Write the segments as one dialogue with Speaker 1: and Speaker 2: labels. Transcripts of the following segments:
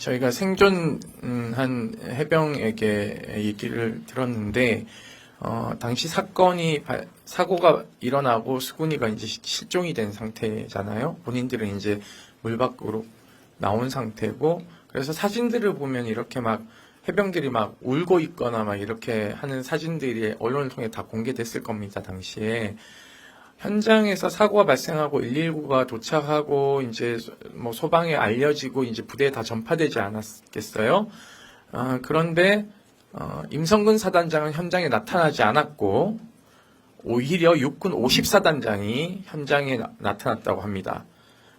Speaker 1: 저희가 생존한 해병에게 얘기를 들었는데, 당시 사고가 일어나고 수근이가 이제 실종이 된 상태잖아요. 본인들은 이제 물 밖으로 나온 상태고, 그래서 사진들을 보면 이렇게 막 해병들이 막 울고 있거나 막 이렇게 하는 사진들이 언론을 통해 다 공개됐을 겁니다, 당시에. 현장에서 사고가 발생하고 119가 도착하고 이제 뭐 소방에 알려지고 이제 부대에 다 전파되지 않았겠어요? 그런데 임성근 사단장은 현장에 나타나지 않았고 오히려 육군 50사단장이 현장에 나타났다고 합니다.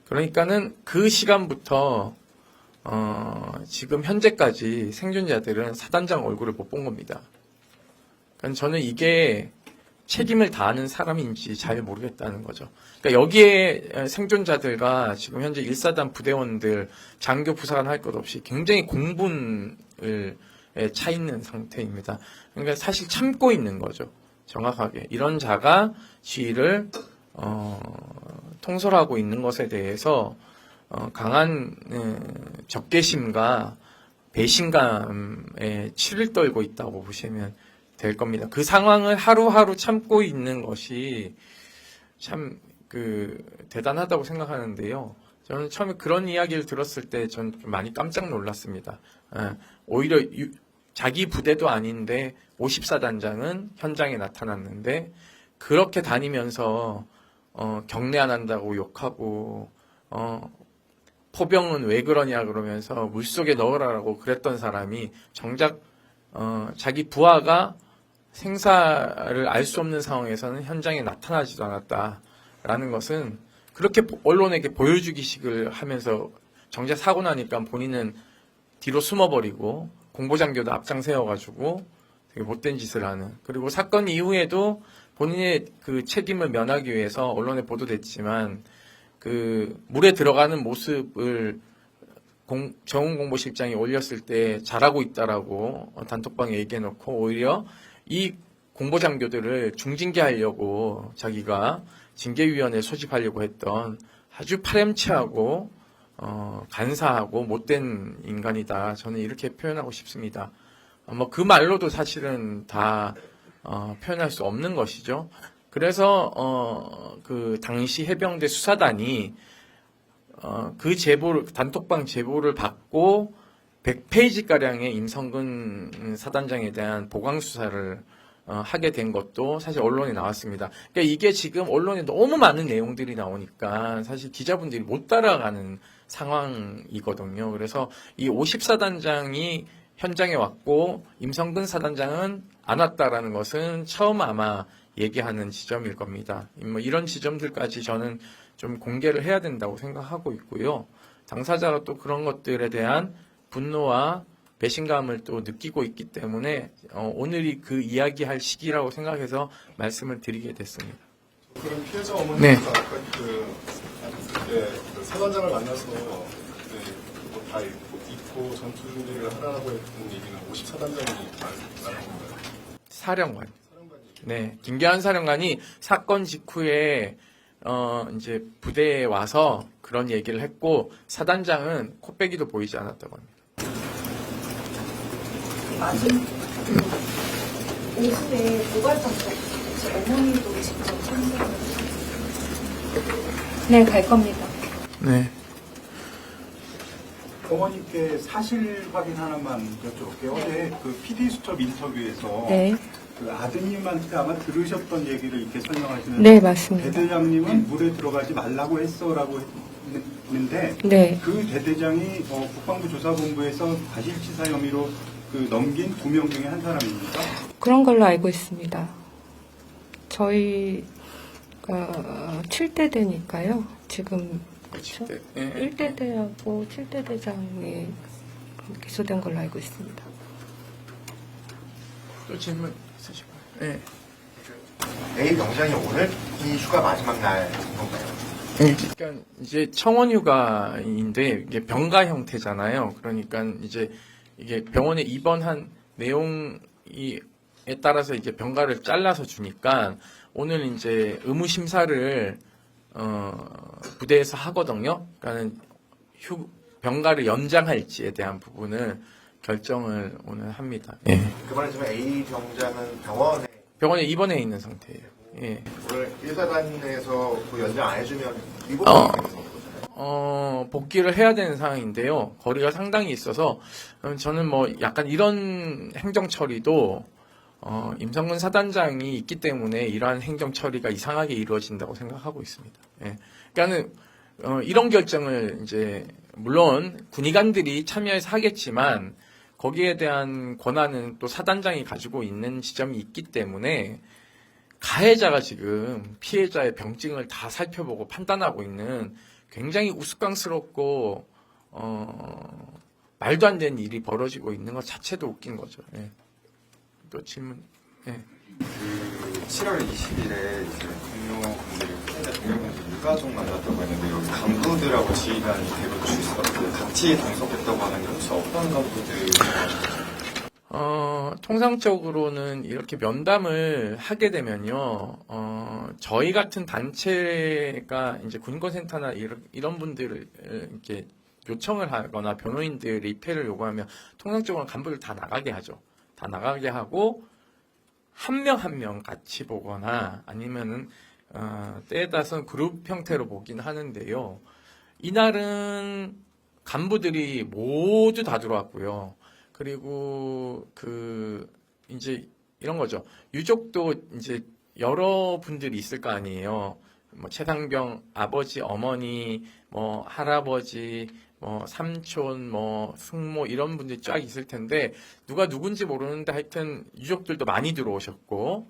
Speaker 1: 그러니까는 그 시간부터 지금 현재까지 생존자들은 사단장 얼굴을 못 본 겁니다. 그러니까 저는 이게 책임을 다하는 사람인지 잘 모르겠다는 거죠. 그러니까 여기에 생존자들과 지금 현재 1사단 부대원들, 장교 부사관 할 것 없이 굉장히 공분을 차 있는 상태입니다. 그러니까 사실 참고 있는 거죠. 정확하게. 이런 자가 지위를 통솔하고 있는 것에 대해서 강한 적개심과 배신감에 치를 떨고 있다고 보시면 될 겁니다. 그 상황을 하루하루 참고 있는 것이 참 대단하다고 생각하는데요. 저는 처음에 그런 이야기를 들었을 때 전 좀 많이 깜짝 놀랐습니다. 오히려 자기 부대도 아닌데 54단장은 현장에 나타났는데 그렇게 다니면서 경례 안 한다고 욕하고 포병은 왜 그러냐 그러면서 물속에 넣으라고 그랬던 사람이 정작 자기 부하가 생사를 알 수 없는 상황에서는 현장에 나타나지도 않았다라는 것은 그렇게 언론에게 보여주기식을 하면서 정작 사고 나니까 본인은 뒤로 숨어버리고 공보장교도 앞장 세워가지고 되게 못된 짓을 하는, 그리고 사건 이후에도 본인의 그 책임을 면하기 위해서 언론에 보도됐지만 그 물에 들어가는 모습을 정훈 공보실장이 올렸을 때 잘하고 있다라고 단톡방에 얘기해놓고 오히려 이 공보장교들을 중징계하려고 자기가 징계위원회 소집하려고 했던 아주 파렴치하고 간사하고 못된 인간이다. 저는 이렇게 표현하고 싶습니다. 뭐 그 말로도 사실은 다 표현할 수 없는 것이죠. 그래서 그 당시 해병대 수사단이 그 제보를, 단톡방 제보를 받고 100페이지가량의 임성근 사단장에 대한 보강 수사를 하게 된 것도 사실 언론에 나왔습니다. 그러니까 이게 지금 언론에 너무 많은 내용들이 나오니까 사실 기자분들이 못 따라가는 상황이거든요. 그래서 이 54단장이 현장에 왔고 임성근 사단장은 안 왔다라는 것은 처음 아마 얘기하는 지점일 겁니다. 뭐 이런 지점들까지 저는 좀 공개를 해야 된다고 생각하고 있고요. 당사자가 또 그런 것들에 대한 분노와 배신감을 또 느끼고 있기 때문에 오늘이 그 이야기할 시기라고 생각해서 말씀을 드리게 됐습니다.
Speaker 2: 그럼 피해자 어머니가
Speaker 1: 네.
Speaker 2: 아까 그 사단장을 만나서 다 입고 전투 준비를 하라고 했던 얘기는 54단장이 말한 건가요?
Speaker 1: 사령관.
Speaker 2: 사령관이.
Speaker 1: 네, 김계한 사령관이 사건 직후에 이제 부대에 와서 그런 얘기를 했고 사단장은 코빼기도 보이지 않았다고 합니다.
Speaker 3: 맞은 오후에 고발장소 어머니도 직접 참석을 네, 갈 겁니다.
Speaker 1: 네.
Speaker 4: 어머니께 사실 확인 하나만 여쭤볼게요. 어제 그 PD수첩 인터뷰에서
Speaker 3: 네.
Speaker 4: 그 아드님한테 아마 들으셨던 얘기를 이렇게 설명하시는
Speaker 3: 네, 맞습니다.
Speaker 4: 대대장님은 물에 들어가지 말라고 했어라고 했는데
Speaker 3: 네.
Speaker 4: 그 대대장이 국방부 조사본부에서 과실치사 혐의로 그 넘긴 2명 중에 한 사람입니까?
Speaker 3: 그런 걸로 알고 있습니다. 저희가 7대대니까요. 지금 그렇죠?
Speaker 1: 네.
Speaker 3: 1대대하고 7대 대장이 기소된 걸로 알고 있습니다.
Speaker 1: 또 질문 있으실까요? 네.
Speaker 5: 내일 영장이 오늘 이 휴가 마지막 날인 건가요?
Speaker 1: 그러니까 이제 청원 휴가인데 이게 병가 형태잖아요. 그러니까 이제 이게 병원에 입원한 내용에 따라서 이제 병가를 잘라서 주니까 오늘 이제 의무 심사를 부대에서 하거든요. 그러니까는 병가를 연장할지에 대한 부분을 결정을 오늘 합니다. 예.
Speaker 5: 그 말은 A 병장은
Speaker 1: 병원에 입원해 있는 상태예요. 예.
Speaker 5: 오늘 1사단에서 그 연장 안 해주면 위법이 되는 거잖아요.
Speaker 1: 복귀를 해야 되는 상황인데요. 거리가 상당히 있어서 저는 뭐 약간 이런 행정 처리도 임성근 사단장이 있기 때문에 이러한 행정 처리가 이상하게 이루어진다고 생각하고 있습니다. 예. 그러니까는 이런 결정을 이제 물론 군의관들이 참여해서 하겠지만 거기에 대한 권한은 또 사단장이 가지고 있는 지점이 있기 때문에 가해자가 지금 피해자의 병증을 다 살펴보고 판단하고 있는 굉장히 우스꽝스럽고 말도 안 되는 일이 벌어지고 있는 것 자체도 웃긴 거죠. 예. 또 질문. 예.
Speaker 6: 그 7월 20일에 이제 동료분들이 피해자 동료분들이 유가족 만났다고 했는데 여기 간부들하고 지휘관이 대부분 출석 같이 동석했다고 하는데 혹시 어떤 간부들?
Speaker 1: 통상적으로는 이렇게 면담을 하게 되면요, 저희 같은 단체가 이제 군인권센터나 이런 분들을 이렇게 요청을 하거나 변호인들이 입회를 요구하면 통상적으로 간부들 다 나가게 하죠. 다 나가게 하고, 한 명 한 명 같이 보거나 아니면은, 때에 따라서는 그룹 형태로 보긴 하는데요. 이날은 간부들이 모두 다 들어왔고요. 그리고 이제 이런 거죠. 유족도 이제 여러 분들이 있을 거 아니에요. 뭐 최상병 아버지, 어머니, 뭐 할아버지, 뭐 삼촌, 뭐 숙모 이런 분들이 쫙 있을 텐데 누가 누군지 모르는데 하여튼 유족들도 많이 들어오셨고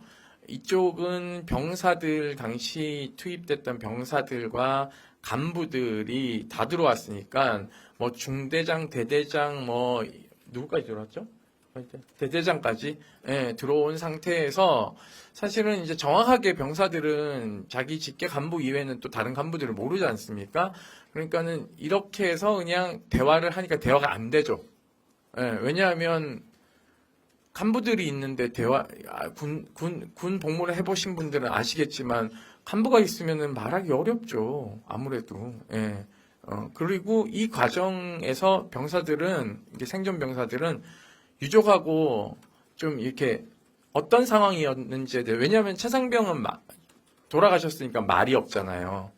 Speaker 1: 이쪽은 병사들 당시 투입됐던 병사들과 간부들이 다 들어왔으니까 뭐 중대장, 대대장 뭐 누구까지 들어왔죠? 대대장까지 들어온 상태에서 사실은 이제 정확하게 병사들은 자기 직계 간부 이외에는 또 다른 간부들을 모르지 않습니까? 그러니까는 이렇게 해서 그냥 대화를 하니까 대화가 안 되죠. 왜냐하면 간부들이 있는데 군 복무를 해보신 분들은 아시겠지만 간부가 있으면은 말하기 어렵죠. 아무래도. 그리고 이 과정에서 병사들은, 이게 생존 병사들은 유족하고 좀 이렇게 어떤 상황이었는지에 대해, 왜냐하면 최상병은 돌아가셨으니까 말이 없잖아요.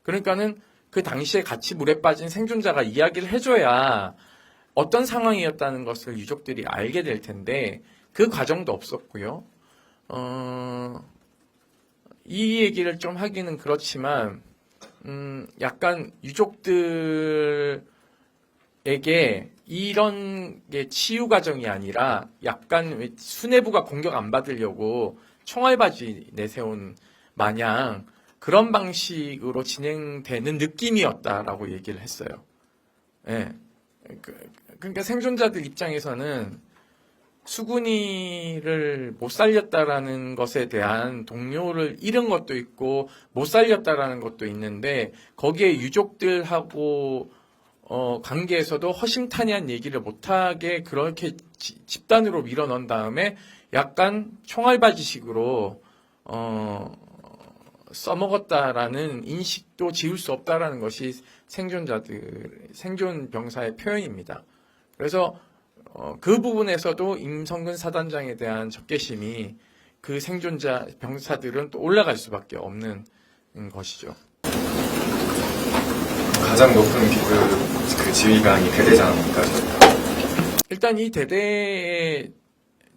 Speaker 1: 그러니까는 그 당시에 같이 물에 빠진 생존자가 이야기를 해줘야 어떤 상황이었다는 것을 유족들이 알게 될 텐데, 그 과정도 없었고요. 이 얘기를 좀 하기는 그렇지만, 약간 유족들에게 이런 게 치유 과정이 아니라 약간 수뇌부가 공격 안 받으려고 총알바지 내세운 마냥 그런 방식으로 진행되는 느낌이었다라고 얘기를 했어요. 그러니까 생존자들 입장에서는 수군이를 못 살렸다라는 것에 대한 동료를 잃은 것도 있고 못 살렸다라는 것도 있는데 거기에 유족들하고 관계에서도 허심탄회한 얘기를 못하게 그렇게 집단으로 밀어넣은 다음에 약간 총알바지식으로 써먹었다라는 인식도 지울 수 없다라는 것이 생존 병사의 표현입니다. 그래서 그 부분에서도 임성근 사단장에 대한 적개심이 그 생존자 병사들은 또 올라갈 수밖에 없는 것이죠.
Speaker 6: 가장 높은 그 지휘관이 대대장입니까?
Speaker 1: 일단 이 대대의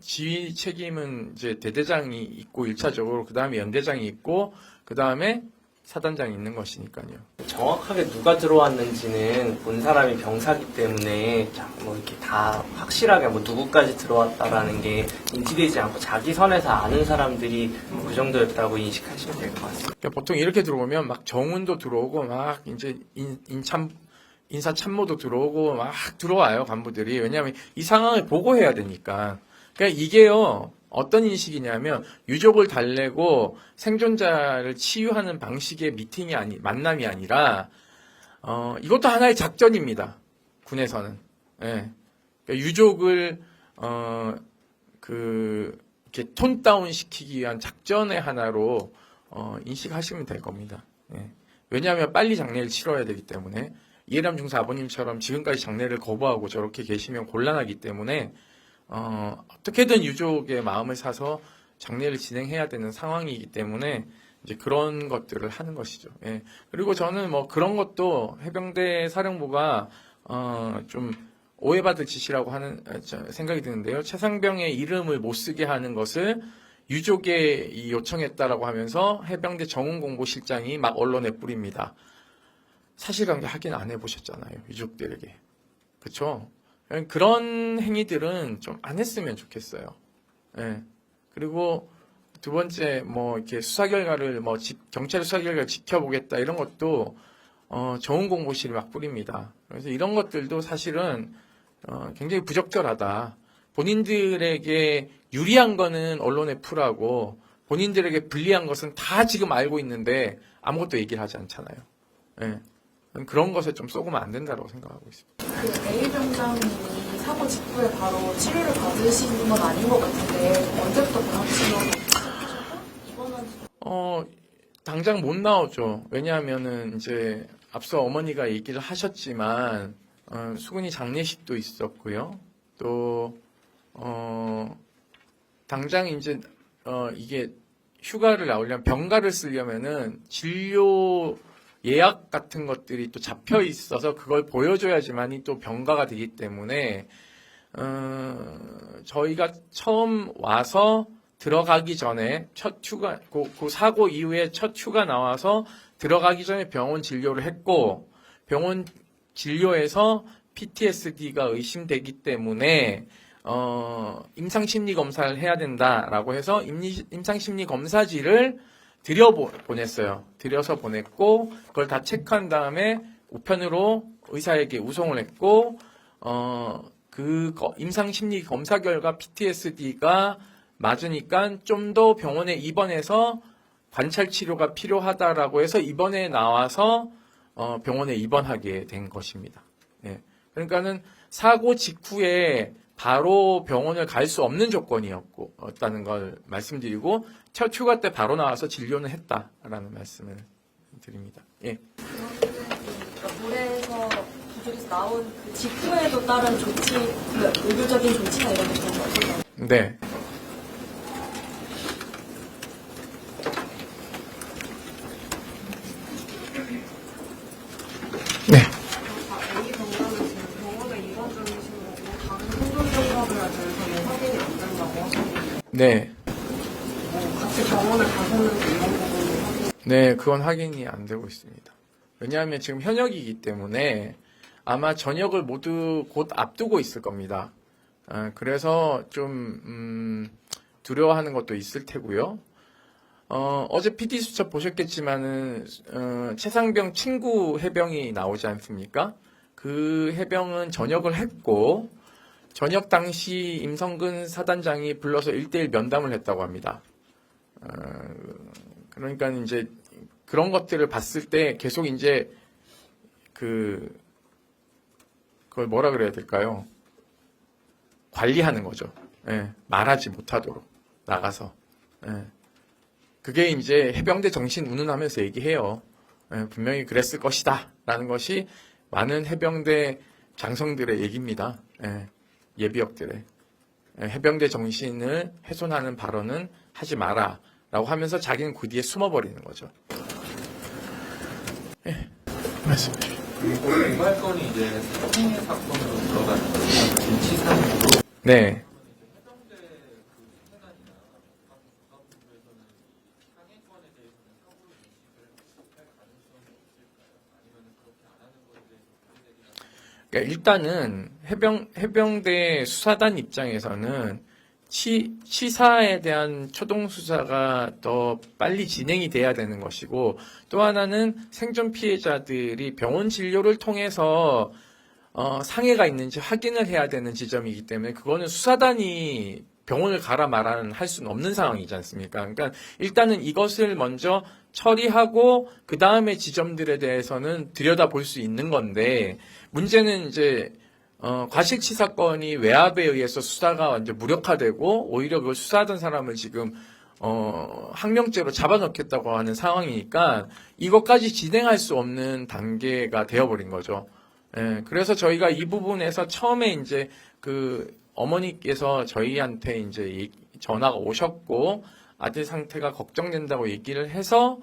Speaker 1: 지휘 책임은 이제 대대장이 있고 1차적으로 그 다음에 연대장이 있고 그 다음에 사단장이 있는 것이니까요.
Speaker 7: 정확하게 누가 들어왔는지는 본 사람이 병사기 때문에 뭐 이렇게 다 확실하게 뭐 누구까지 들어왔다라는 게 인지되지 않고 자기 선에서 아는 사람들이 그 정도였다고 인식하시면 될 것 같습니다.
Speaker 1: 그러니까 보통 이렇게 들어오면 막 정훈도 들어오고 막 이제 인사 참모도 들어오고 막 들어와요, 간부들이. 왜냐하면 이 상황을 보고해야 되니까. 그러니까 이게요. 어떤 인식이냐면 유족을 달래고 생존자를 치유하는 방식의 만남이 아니라 이것도 하나의 작전입니다. 군에서는. 그러니까 유족을 이렇게 톤 다운 시키기 위한 작전의 하나로 인식하시면 될 겁니다. 왜냐하면 빨리 장례를 치러야 되기 때문에 이해람 중사 아버님처럼 지금까지 장례를 거부하고 저렇게 계시면 곤란하기 때문에 어떻게든 유족의 마음을 사서 장례를 진행해야 되는 상황이기 때문에 이제 그런 것들을 하는 것이죠. 예. 그리고 저는 뭐 그런 것도 해병대 사령부가 좀 오해받을 짓이라고 하는 생각이 드는데요. 최상병의 이름을 못 쓰게 하는 것을 유족에 요청했다라고 하면서 해병대 정훈공보실장이 막 언론에 뿌립니다. 사실관계 확인 안 해보셨잖아요, 유족들에게. 그렇죠? 그런 행위들은 좀 안 했으면 좋겠어요. 예. 그리고 두 번째, 뭐 이렇게 수사 결과를 경찰 수사 결과를 지켜보겠다 이런 것도 정훈공보실이 막 뿌립니다. 그래서 이런 것들도 사실은 굉장히 부적절하다. 본인들에게 유리한 거는 언론에 풀하고 본인들에게 불리한 것은 다 지금 알고 있는데 아무것도 얘기를 하지 않잖아요. 예. 그런 것에 좀 쏘으면 안 된다고 생각하고 있습니다.
Speaker 8: 그 A 병장님이 사고 직후에 바로 치료를 받으시는 건 아닌 것 같은데 언제부터 방학 치료를 이번은
Speaker 1: 당장 못 나오죠. 왜냐하면은 이제 앞서 어머니가 얘기를 하셨지만 수근이 장례식도 있었고요. 또 당장 이제 이게 휴가를 나오려면 병가를 쓰려면은 진료 예약 같은 것들이 또 잡혀 있어서 그걸 보여줘야지만이 또 병가가 되기 때문에 저희가 처음 와서 들어가기 전에 첫 휴가 그 사고 이후에 첫 휴가 나와서 들어가기 전에 병원 진료를 했고 병원 진료에서 PTSD가 의심되기 때문에 임상심리 검사를 해야 된다라고 해서 임상심리 검사지를 보냈어요. 들여서 보냈고 그걸 다 체크한 다음에 우편으로 의사에게 우송을 했고 그 임상심리 검사 결과 PTSD가 맞으니까 좀 더 병원에 입원해서 관찰 치료가 필요하다라고 해서 입원에 나와서 병원에 입원하게 된 것입니다. 예. 그러니까는 사고 직후에 바로 병원을 갈 수 없는 조건이었다는 걸 말씀드리고 첫 휴가 때 바로 나와서 진료는 했다라는 말씀을 드립니다. 예.
Speaker 8: 그러니까 물에서 구조에서 나온 그 직후에도 따른 조치, 그 의료적인 조치나 이런 게 있는 거죠?
Speaker 1: 네. 네.
Speaker 8: A 병장은 지금 병원에 입원 중이신 거고 다른 생존 증상에 대해서는 확인이 안 된다고 하셨는데
Speaker 1: 네.
Speaker 8: 같이 병원을 가셨는지 이런 부분을 확인.
Speaker 1: 네, 그건 확인이 안 되고 있습니다. 왜냐하면 지금 현역이기 때문에 아마 전역을 모두 곧 앞두고 있을 겁니다. 그래서 좀 두려워하는 것도 있을 테고요. 어제 PD수첩 보셨겠지만은 최상병 친구 해병이 나오지 않습니까? 그 해병은 전역을 했고 전역 당시 임성근 사단장이 불러서 1대1 면담을 했다고 합니다. 그러니까 이제 그런 것들을 봤을 때 계속 이제 그걸 뭐라 그래야 될까요? 관리하는 거죠. 예, 말하지 못하도록 나가서. 예. 그게 이제 해병대 정신 운운하면서 얘기해요. 예, 분명히 그랬을 것이다 라는 것이 많은 해병대 장성들의 얘기입니다. 예, 예비역들의. 예, 해병대 정신을 훼손하는 발언은 하지 마라 라고 하면서 자기는 그 뒤에 숨어버리는 거죠. 예, 말씀해 주시죠.
Speaker 9: 그리고 백말건이 이제 살해 사건으로 들어가는 김치상으로
Speaker 1: 네. 그러니까 일단은 해병대 수사단 입장에서는 치사에 대한 초동 수사가 더 빨리 진행이 돼야 되는 것이고 또 하나는 생존 피해자들이 병원 진료를 통해서 상해가 있는지 확인을 해야 되는 지점이기 때문에 그거는 수사단이 병원을 가라 말아는 할 수는 없는 상황이지 않습니까? 그러니까 일단은 이것을 먼저 처리하고 그 다음에 지점들에 대해서는 들여다볼 수 있는 건데 문제는 이제 과실치 사건이 외압에 의해서 수사가 완전 무력화되고 오히려 그걸 수사하던 사람을 지금 항명죄로 잡아넣겠다고 하는 상황이니까 이것까지 진행할 수 없는 단계가 되어버린 거죠. 예, 그래서 저희가 이 부분에서 처음에 이제 그 어머니께서 저희한테 이제 전화가 오셨고 아들 상태가 걱정된다고 얘기를 해서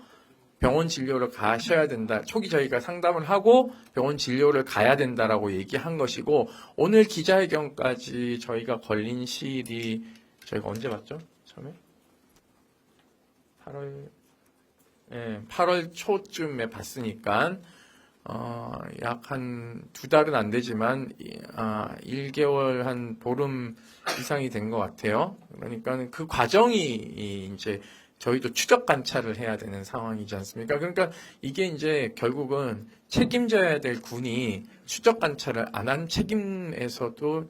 Speaker 1: 병원 진료를 가셔야 된다. 초기 저희가 상담을 하고 병원 진료를 가야 된다라고 얘기한 것이고 오늘 기자회견까지 저희가 걸린 시일이 저희가 언제 봤죠? 처음에? 8월 초쯤에 봤으니까 약 한 2달은 안 되지만 1개월 한 보름 이상이 된 것 같아요. 그러니까 그 과정이 이제 저희도 추적 관찰을 해야 되는 상황이지 않습니까? 그러니까 이게 이제 결국은 책임져야 될 군이 추적 관찰을 안 한 책임에서도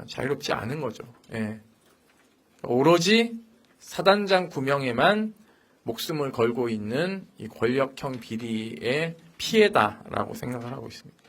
Speaker 1: 자유롭지 않은 거죠. 예. 오로지 사단장 9명에만 목숨을 걸고 있는 이 권력형 비리의 피해다라고 생각을 하고 있습니다.